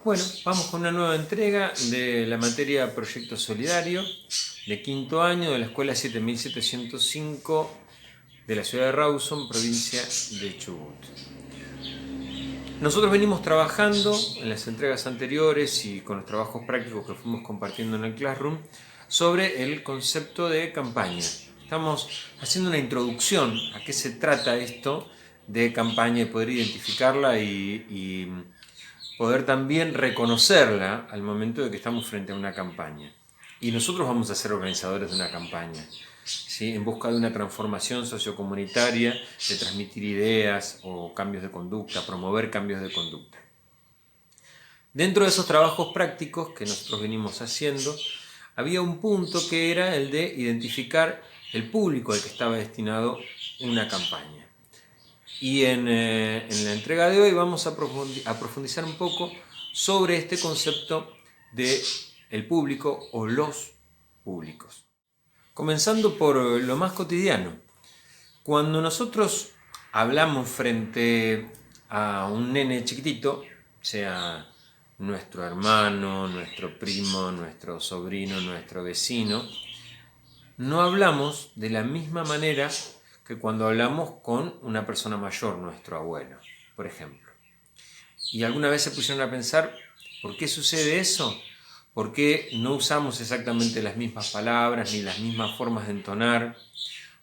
Bueno, vamos con una nueva entrega de la materia Proyecto Solidario de quinto año de la Escuela 7705 de la ciudad de Rawson, provincia de Chubut. Nosotros venimos trabajando en las entregas anteriores y con los trabajos prácticos que fuimos compartiendo en el Classroom sobre el concepto de campaña. Estamos haciendo una introducción a qué se trata esto de campaña y poder identificarla y poder también reconocerla al momento de que estamos frente a una campaña. Y nosotros vamos a ser organizadores de una campaña, ¿sí? En busca de una transformación sociocomunitaria, de transmitir ideas o cambios de conducta, promover cambios de conducta. Dentro de esos trabajos prácticos que nosotros venimos haciendo, había un punto que era el de identificar el público al que estaba destinado una campaña. Y en la entrega de hoy vamos a profundizar un poco sobre este concepto de el público o los públicos. Comenzando por lo más cotidiano. Cuando nosotros hablamos frente a un nene chiquitito, sea nuestro hermano, nuestro primo, nuestro sobrino, nuestro vecino, no hablamos de la misma manera que cuando hablamos con una persona mayor, nuestro abuelo, por ejemplo. ¿Y alguna vez se pusieron a pensar por qué sucede eso? ¿Por qué no usamos exactamente las mismas palabras ni las mismas formas de entonar?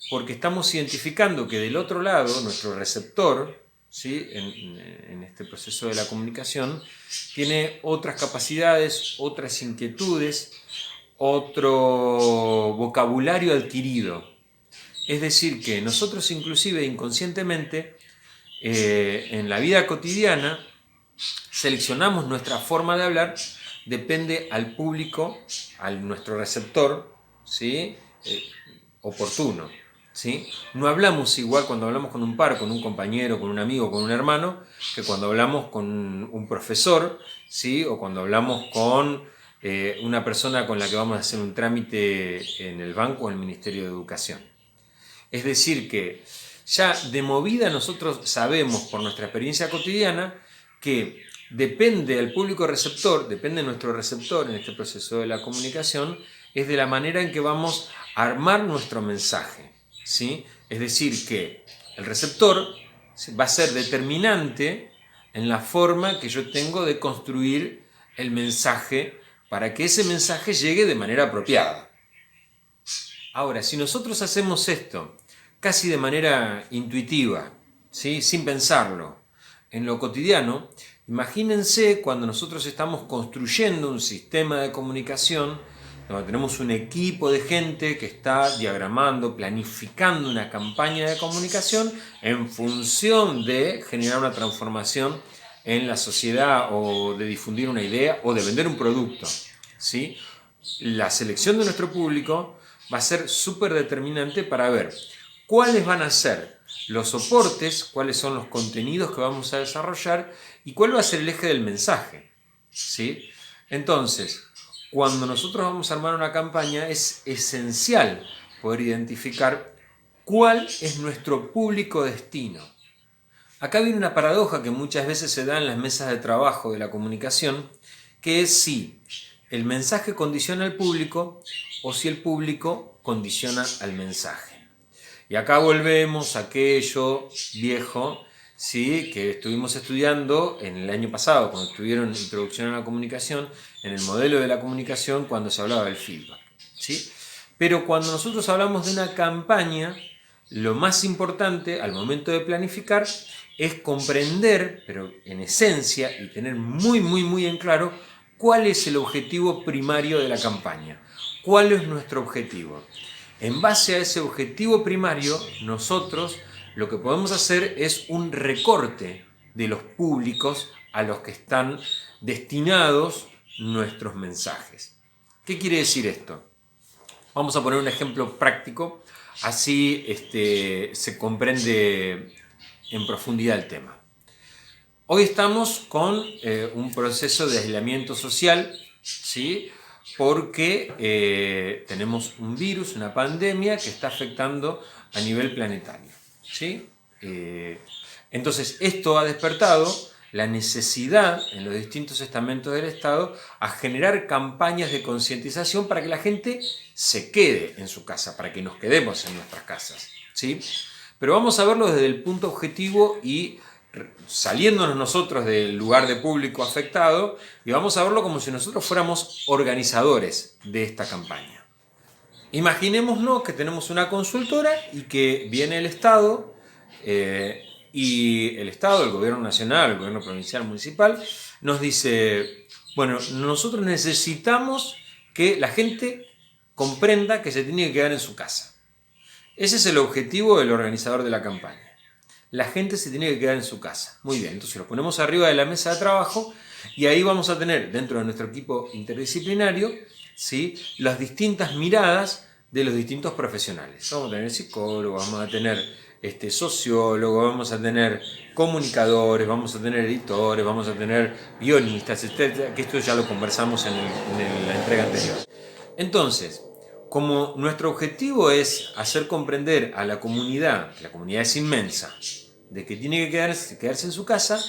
Porque estamos identificando que del otro lado, nuestro receptor, ¿sí? en este proceso de la comunicación, tiene otras capacidades, otras inquietudes, otro vocabulario adquirido. Es decir, que nosotros inclusive inconscientemente en la vida cotidiana seleccionamos nuestra forma de hablar, depende al público, a nuestro receptor, ¿sí? Oportuno. ¿Sí? No hablamos igual cuando hablamos con un par, con un compañero, con un amigo, con un hermano, que cuando hablamos con un profesor, ¿sí? O cuando hablamos con una persona con la que vamos a hacer un trámite en el banco o en el Ministerio de Educación. Es decir que ya de movida nosotros sabemos por nuestra experiencia cotidiana que depende del público receptor, depende de nuestro receptor en este proceso de la comunicación, es de la manera en que vamos a armar nuestro mensaje, ¿sí? Es decir que el receptor va a ser determinante en la forma que yo tengo de construir el mensaje para que ese mensaje llegue de manera apropiada. Ahora, si nosotros hacemos esto casi de manera intuitiva, ¿sí? Sin pensarlo, en lo cotidiano, imagínense cuando nosotros estamos construyendo un sistema de comunicación, donde tenemos un equipo de gente que está diagramando, planificando una campaña de comunicación en función de generar una transformación en la sociedad o de difundir una idea o de vender un producto, ¿sí? La selección de nuestro público va a ser súper determinante para ver cuáles van a ser los soportes, cuáles son los contenidos que vamos a desarrollar y cuál va a ser el eje del mensaje, ¿sí? Entonces, cuando nosotros vamos a armar una campaña es esencial poder identificar cuál es nuestro público destino. Acá viene una paradoja que muchas veces se da en las mesas de trabajo de la comunicación, que es si el mensaje condiciona al público o si el público condiciona al mensaje. Y acá volvemos a aquello viejo, ¿sí? Que estuvimos estudiando en el año pasado, cuando estuvieron Introducción a la Comunicación, en el modelo de la comunicación, cuando se hablaba del feedback, ¿sí? Pero cuando nosotros hablamos de una campaña, lo más importante al momento de planificar es comprender, pero en esencia, y tener muy en claro cuál es el objetivo primario de la campaña. ¿Cuál es nuestro objetivo? En base a ese objetivo primario, nosotros lo que podemos hacer es un recorte de los públicos a los que están destinados nuestros mensajes. ¿Qué quiere decir esto? Vamos a poner un ejemplo práctico, así se comprende en profundidad el tema. Hoy estamos con un proceso de aislamiento social, ¿sí? Porque tenemos un virus, una pandemia que está afectando a nivel planetario, ¿sí? Entonces, esto ha despertado la necesidad en los distintos estamentos del Estado a generar campañas de concientización para que la gente se quede en su casa, para que nos quedemos en nuestras casas, ¿sí? Pero vamos a verlo desde el punto objetivo y saliéndonos nosotros del lugar de público afectado, y vamos a verlo como si nosotros fuéramos organizadores de esta campaña. Imaginémonos que tenemos una consultora y que viene el Estado, y el Estado, el gobierno nacional, el gobierno provincial, municipal, nos dice, bueno, nosotros necesitamos que la gente comprenda que se tiene que quedar en su casa. Ese es el objetivo del organizador de la campaña. La gente se tiene que quedar en su casa. Muy bien, entonces lo ponemos arriba de la mesa de trabajo y ahí vamos a tener, dentro de nuestro equipo interdisciplinario, ¿sí?, las distintas miradas de los distintos profesionales. Vamos a tener psicólogos, vamos a tener sociólogos, vamos a tener comunicadores, vamos a tener editores, vamos a tener guionistas, etc., que esto ya lo conversamos en la entrega anterior. Entonces, como nuestro objetivo es hacer comprender a la comunidad es inmensa, de que tiene que quedarse en su casa,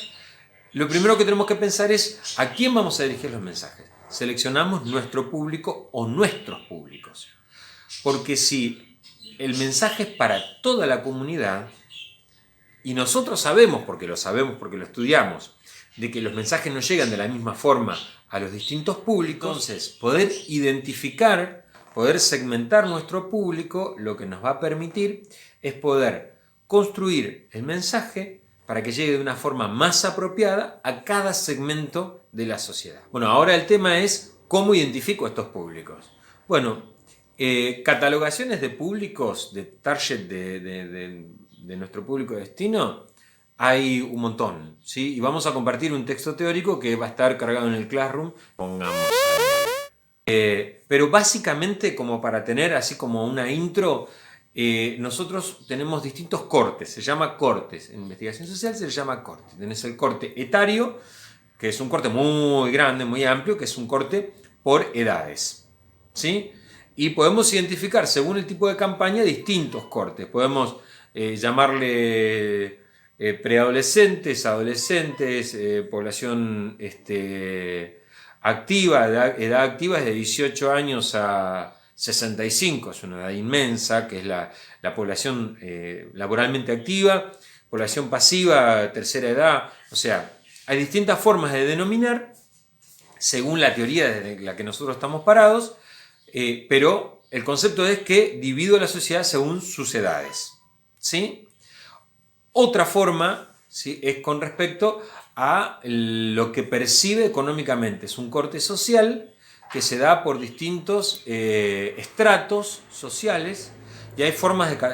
lo primero que tenemos que pensar es a quién vamos a dirigir los mensajes. Seleccionamos nuestro público o nuestros públicos. Porque si el mensaje es para toda la comunidad, y nosotros sabemos porque lo estudiamos, de que los mensajes no llegan de la misma forma a los distintos públicos, entonces poder identificar, poder segmentar nuestro público, lo que nos va a permitir es poder construir el mensaje para que llegue de una forma más apropiada a cada segmento de la sociedad. Bueno, ahora el tema es cómo identifico a estos públicos. Bueno, catalogaciones de públicos, de target de nuestro público de destino, hay un montón, ¿sí? Y vamos a compartir un texto teórico que va a estar cargado en el Classroom, pongamos. Pero básicamente, como para tener así como una intro, nosotros tenemos distintos cortes, se llama cortes. En investigación social se le llama corte. Tenés el corte etario, que es un corte muy grande, muy amplio, que es un corte por edades, ¿sí? Y podemos identificar, según el tipo de campaña, distintos cortes. Podemos llamarle preadolescentes, adolescentes, población activa, edad activa es de 18 años a 65, es una edad inmensa, que es la población laboralmente activa, población pasiva, tercera edad, o sea, hay distintas formas de denominar, según la teoría desde la que nosotros estamos parados, pero el concepto es que divido la sociedad según sus edades, ¿sí? Otra forma, ¿sí?, es con respecto a lo que percibe económicamente. Es un corte social que se da por distintos estratos sociales y hay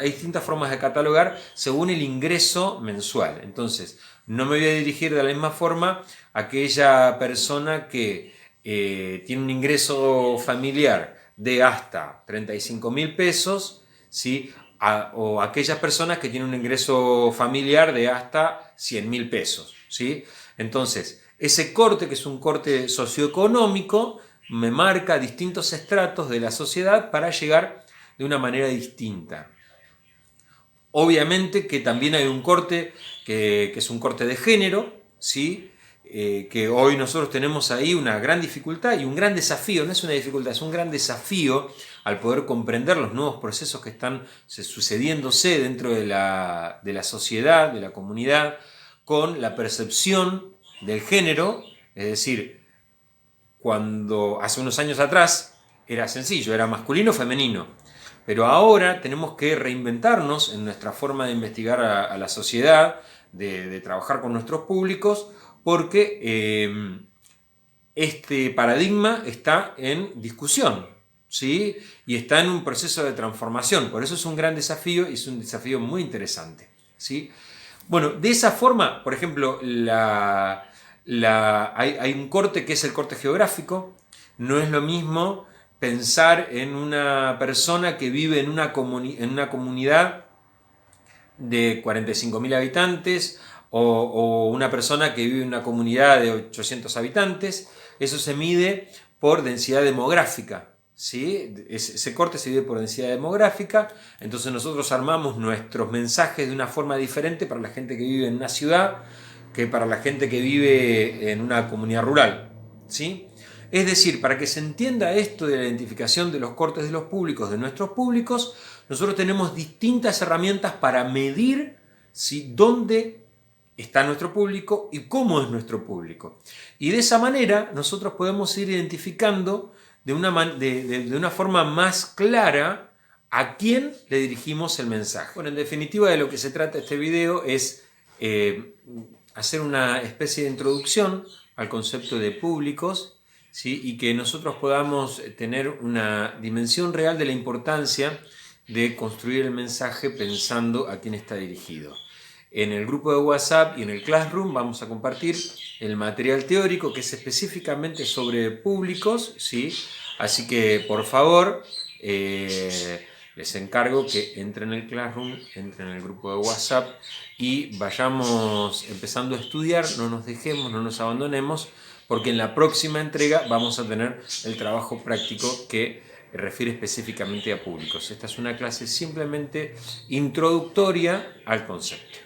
distintas formas de catalogar según el ingreso mensual. Entonces, no me voy a dirigir de la misma forma a aquella persona que tiene un ingreso familiar de hasta 35.000 pesos, ¿sí?, o aquellas personas que tienen un ingreso familiar de hasta 100.000 pesos, ¿sí? Entonces, ese corte, que es un corte socioeconómico, me marca distintos estratos de la sociedad para llegar de una manera distinta. Obviamente que también hay un corte que es un corte de género, ¿sí?, que hoy nosotros tenemos ahí una gran dificultad y un gran desafío, no es una dificultad, es un gran desafío al poder comprender los nuevos procesos que están sucediéndose dentro de la sociedad, de la comunidad, con la percepción del género. Es decir, cuando hace unos años atrás era sencillo, era masculino o femenino, pero ahora tenemos que reinventarnos en nuestra forma de investigar a la sociedad, de trabajar con nuestros públicos, porque este paradigma está en discusión, ¿sí?, y está en un proceso de transformación. Por eso es un gran desafío y es un desafío muy interesante, ¿sí? Bueno, de esa forma, por ejemplo, hay un corte que es el corte geográfico. No es lo mismo pensar en una persona que vive en una comunidad de 45.000 habitantes o una persona que vive en una comunidad de 800 habitantes. Eso se mide por densidad demográfica, ¿sí? Ese corte se mide por densidad demográfica. Entonces nosotros armamos nuestros mensajes de una forma diferente para la gente que vive en una ciudad que para la gente que vive en una comunidad rural, ¿sí? Es decir, para que se entienda esto de la identificación de los cortes de los públicos, de nuestros públicos, nosotros tenemos distintas herramientas para medir, ¿sí?, dónde está nuestro público y cómo es nuestro público. Y de esa manera nosotros podemos ir identificando de una forma más clara a quién le dirigimos el mensaje. Bueno, en definitiva, de lo que se trata este video es hacer una especie de introducción al concepto de públicos, ¿sí?, y que nosotros podamos tener una dimensión real de la importancia de construir el mensaje pensando a quién está dirigido. En el grupo de WhatsApp y en el Classroom vamos a compartir el material teórico que es específicamente sobre públicos, ¿sí? Así que por favor les encargo que entren en el Classroom, entren en el grupo de WhatsApp y vayamos empezando a estudiar, no nos dejemos, no nos abandonemos, porque en la próxima entrega vamos a tener el trabajo práctico que refiere específicamente a públicos. Esta es una clase simplemente introductoria al concepto.